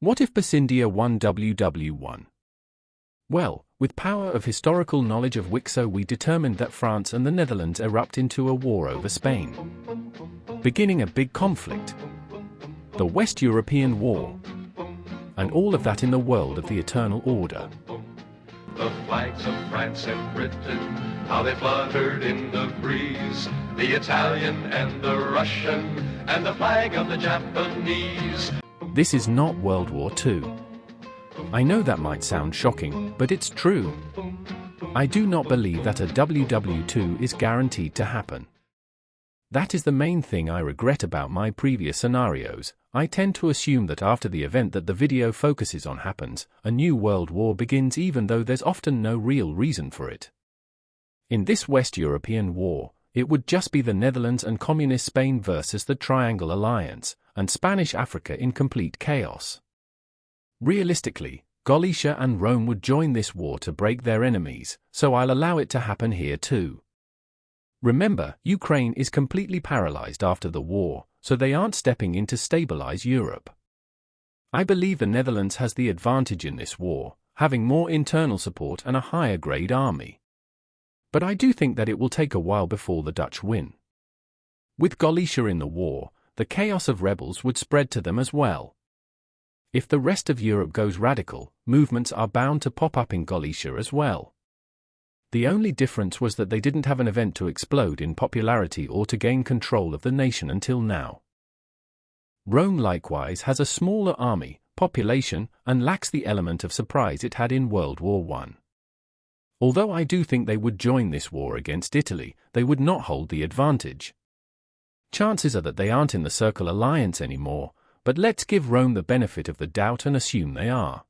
What if Pasindia won WW1? Well, with power of historical knowledge of WICSO, we determined that France and the Netherlands erupt into a war over Spain, beginning a big conflict, the West European War, and all of that in the world of the Eternal Order. The flags of France and Britain, how they fluttered in the breeze, the Italian and the Russian, and the flag of the Japanese. This is not World War II. I know that might sound shocking, but it's true. I do not believe that a WW2 is guaranteed to happen. That is the main thing I regret about my previous scenarios. I tend to assume that after the event that the video focuses on happens, a new world war begins, even though there's often no real reason for it. In this West European war, it would just be the Netherlands and Communist Spain versus the Triangle Alliance, and Spanish Africa in complete chaos. Realistically, Galicia and Rome would join this war to break their enemies, so I'll allow it to happen here too. Remember, Ukraine is completely paralyzed after the war, so they aren't stepping in to stabilize Europe. I believe the Netherlands has the advantage in this war, having more internal support and a higher grade army. But I do think that it will take a while before the Dutch win. With Galicia in the war, the chaos of rebels would spread to them as well. If the rest of Europe goes radical, movements are bound to pop up in Galicia as well. The only difference was that they didn't have an event to explode in popularity or to gain control of the nation until now. Rome likewise has a smaller army, population, and lacks the element of surprise it had in World War I. Although I do think they would join this war against Italy, they would not hold the advantage. Chances are that they aren't in the Circle Alliance anymore, but let's give Rome the benefit of the doubt and assume they are.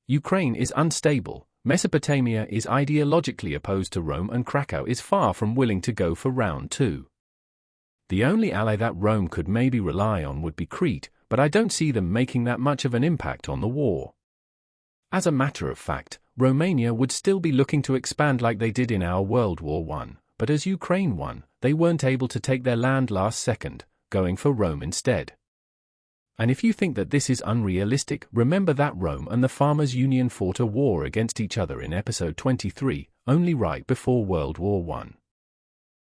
Ukraine is unstable, Mesopotamia is ideologically opposed to Rome, and Krakow is far from willing to go for round 2. The only ally that Rome could maybe rely on would be Crete, but I don't see them making that much of an impact on the war. As a matter of fact, Romania would still be looking to expand like they did in our World War I, but as Ukraine won, they weren't able to take their land last second, going for Rome instead. And if you think that this is unrealistic, remember that Rome and the Farmers' Union fought a war against each other in episode 23, only right before World War I.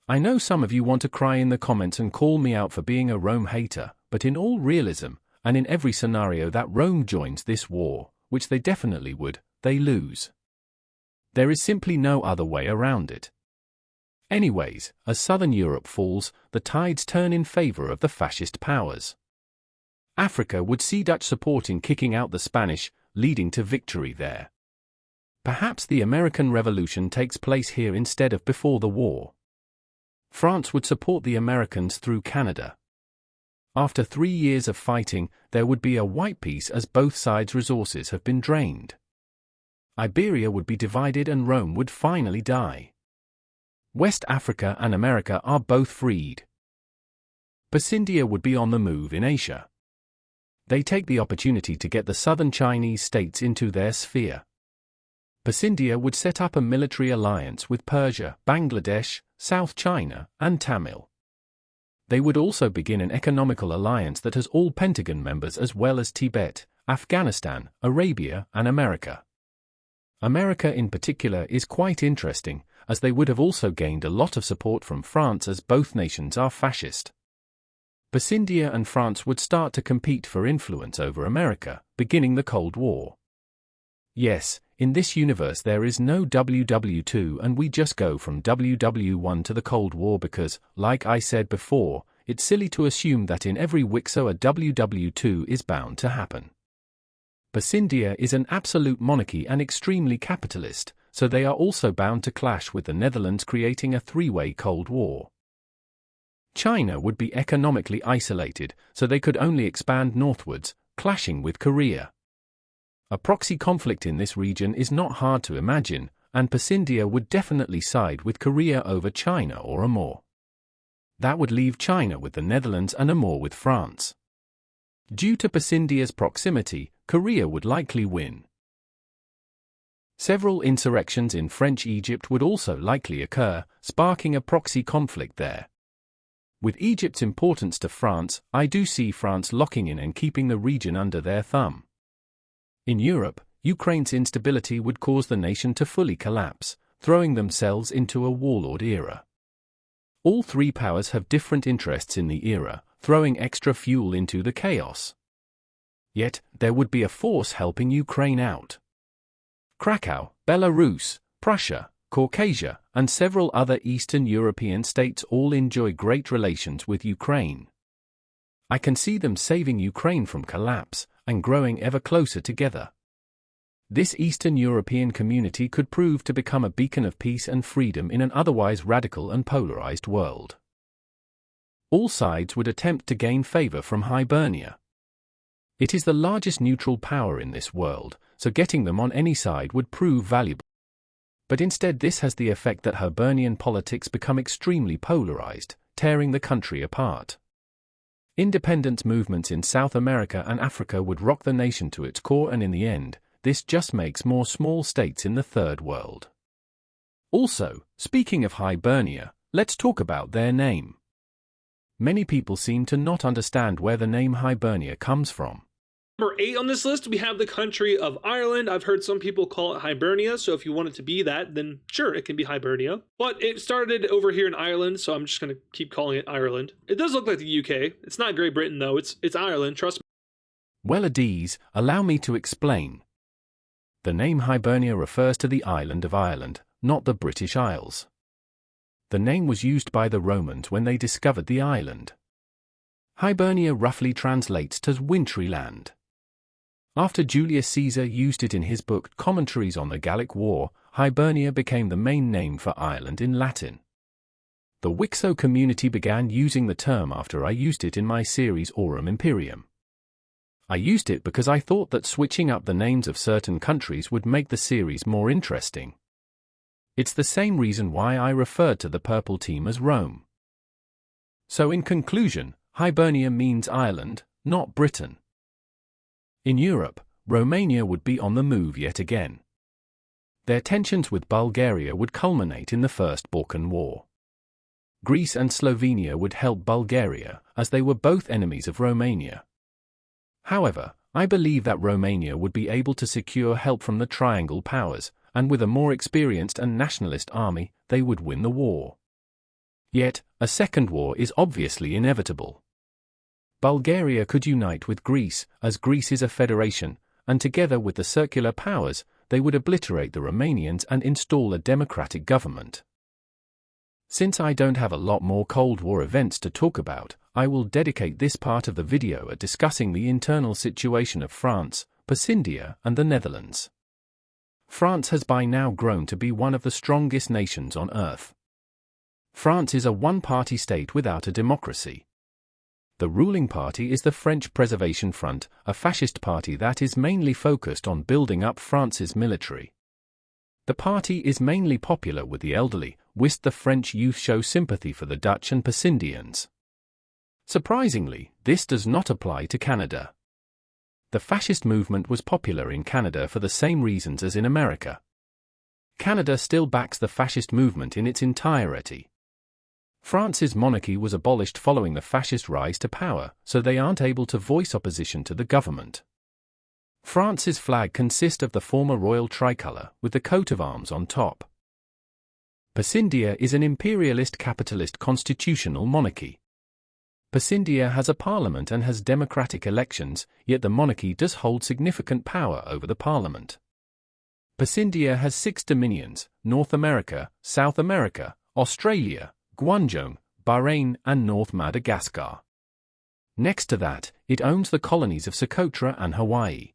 I know some of you want to cry in the comments and call me out for being a Rome hater, but in all realism, and in every scenario that Rome joins this war, which they definitely would, they lose. There is simply no other way around it. Anyways, as southern Europe falls, the tides turn in favor of the fascist powers. Africa would see Dutch support in kicking out the Spanish, leading to victory there. Perhaps the American Revolution takes place here instead of before the war. France would support the Americans through Canada. After 3 years of fighting, there would be a white peace as both sides' resources have been drained. Iberia would be divided and Rome would finally die. West Africa and America are both freed. Pasindia would be on the move in Asia. They take the opportunity to get the southern Chinese states into their sphere. Pasindia would set up a military alliance with Persia, Bangladesh, South China, and Tamil. They would also begin an economical alliance that has all Pentagon members as well as Tibet, Afghanistan, Arabia, and America. America in particular is quite interesting, as they would have also gained a lot of support from France as both nations are fascist. Pasindia and France would start to compete for influence over America, beginning the Cold War. Yes, in this universe there is no WW2 and we just go from WW1 to the Cold War because, like I said before, it's silly to assume that in every WICSO a WW2 is bound to happen. Pasindia is an absolute monarchy and extremely capitalist, so they are also bound to clash with the Netherlands, creating a three-way Cold War. China would be economically isolated, so they could only expand northwards, clashing with Korea. A proxy conflict in this region is not hard to imagine, and Pasindia would definitely side with Korea over China or Amur. That would leave China with the Netherlands and Amur with France. Due to Pasindia's proximity, Korea would likely win. Several insurrections in French Egypt would also likely occur, sparking a proxy conflict there. With Egypt's importance to France, I do see France locking in and keeping the region under their thumb. In Europe, Ukraine's instability would cause the nation to fully collapse, throwing themselves into a warlord era. All three powers have different interests in the era, throwing extra fuel into the chaos. Yet, there would be a force helping Ukraine out. Krakow, Belarus, Prussia, Caucasia, and several other Eastern European states all enjoy great relations with Ukraine. I can see them saving Ukraine from collapse and growing ever closer together. This Eastern European community could prove to become a beacon of peace and freedom in an otherwise radical and polarized world. All sides would attempt to gain favor from Hibernia. It is the largest neutral power in this world, so getting them on any side would prove valuable. But instead this has the effect that Hibernian politics become extremely polarized, tearing the country apart. Independence movements in South America and Africa would rock the nation to its core, and in the end, this just makes more small states in the third world. Also, speaking of Hibernia, let's talk about their name. Many people seem to not understand where the name Hibernia comes from. Number 8 on this list, we have the country of Ireland. I've heard some people call it Hibernia, so if you want it to be that, then sure, it can be Hibernia. But it started over here in Ireland, so I'm just going to keep calling it Ireland. It does look like the UK. It's not Great Britain, though. It's Ireland, trust me. Well, Adiz, allow me to explain. The name Hibernia refers to the island of Ireland, not the British Isles. The name was used by the Romans when they discovered the island. Hibernia roughly translates to wintry land. After Julius Caesar used it in his book Commentaries on the Gallic War, Hibernia became the main name for Ireland in Latin. The WICSO community began using the term after I used it in my series Aurum Imperium. I used it because I thought that switching up the names of certain countries would make the series more interesting. It's the same reason why I referred to the purple team as Rome. So in conclusion, Hibernia means Ireland, not Britain. In Europe, Romania would be on the move yet again. Their tensions with Bulgaria would culminate in the First Balkan War. Greece and Slovenia would help Bulgaria, as they were both enemies of Romania. However, I believe that Romania would be able to secure help from the Triangle powers, and with a more experienced and nationalist army, they would win the war. Yet, a second war is obviously inevitable. Bulgaria could unite with Greece, as Greece is a federation, and together with the circular powers, they would obliterate the Romanians and install a democratic government. Since I don't have a lot more Cold War events to talk about, I will dedicate this part of the video at discussing the internal situation of France, Pacindia, and the Netherlands. France has by now grown to be one of the strongest nations on earth. France is a one-party state without a democracy. The ruling party is the French Preservation Front, a fascist party that is mainly focused on building up France's military. The party is mainly popular with the elderly, whilst the French youth show sympathy for the Dutch and Pacindians. Surprisingly, this does not apply to Canada. The fascist movement was popular in Canada for the same reasons as in America. Canada still backs the fascist movement in its entirety. France's monarchy was abolished following the fascist rise to power, so they aren't able to voice opposition to the government. France's flag consists of the former royal tricolour, with the coat of arms on top. Pacindia is an imperialist capitalist constitutional monarchy. Pacindia has a parliament and has democratic elections, yet the monarchy does hold significant power over the parliament. Pacindia has 6 dominions: North America, South America, Australia, Guangdong, Bahrain, and North Madagascar. Next to that, it owns the colonies of Socotra and Hawaii.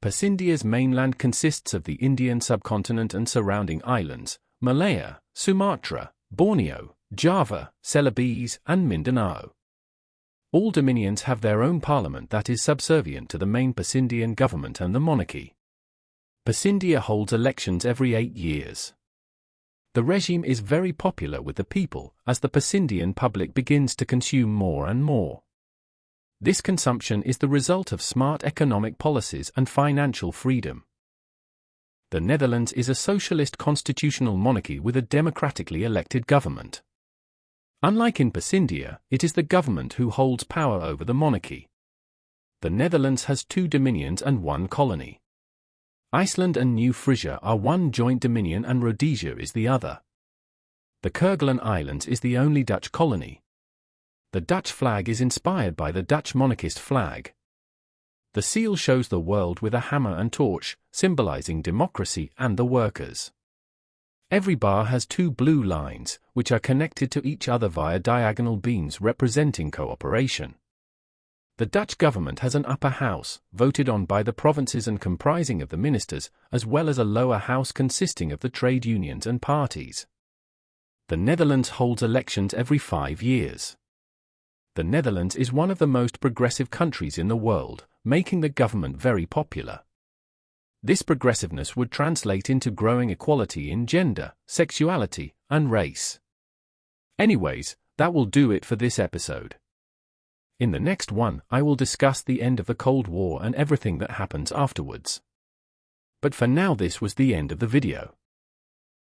Pacindia's mainland consists of the Indian subcontinent and surrounding islands, Malaya, Sumatra, Borneo, Java, Celebes, and Mindanao. All dominions have their own parliament that is subservient to the main Pacindian government and the monarchy. Pacindia holds elections every 8 years. The regime is very popular with the people, as the Pacindian public begins to consume more and more. This consumption is the result of smart economic policies and financial freedom. The Netherlands is a socialist constitutional monarchy with a democratically elected government. Unlike in Pacindia, it is the government who holds power over the monarchy. The Netherlands has 2 dominions and 1 colony. Iceland and New Frisia are one joint dominion and Rhodesia is the other. The Kerguelen Islands is the only Dutch colony. The Dutch flag is inspired by the Dutch monarchist flag. The seal shows the world with a hammer and torch, symbolizing democracy and the workers. Every bar has 2 blue lines, which are connected to each other via diagonal beams representing cooperation. The Dutch government has an upper house, voted on by the provinces and comprising of the ministers, as well as a lower house consisting of the trade unions and parties. The Netherlands holds elections every 5 years. The Netherlands is one of the most progressive countries in the world, making the government very popular. This progressiveness would translate into growing equality in gender, sexuality, and race. Anyways, that will do it for this episode. In the next one, I will discuss the end of the Cold War and everything that happens afterwards. But for now, this was the end of the video.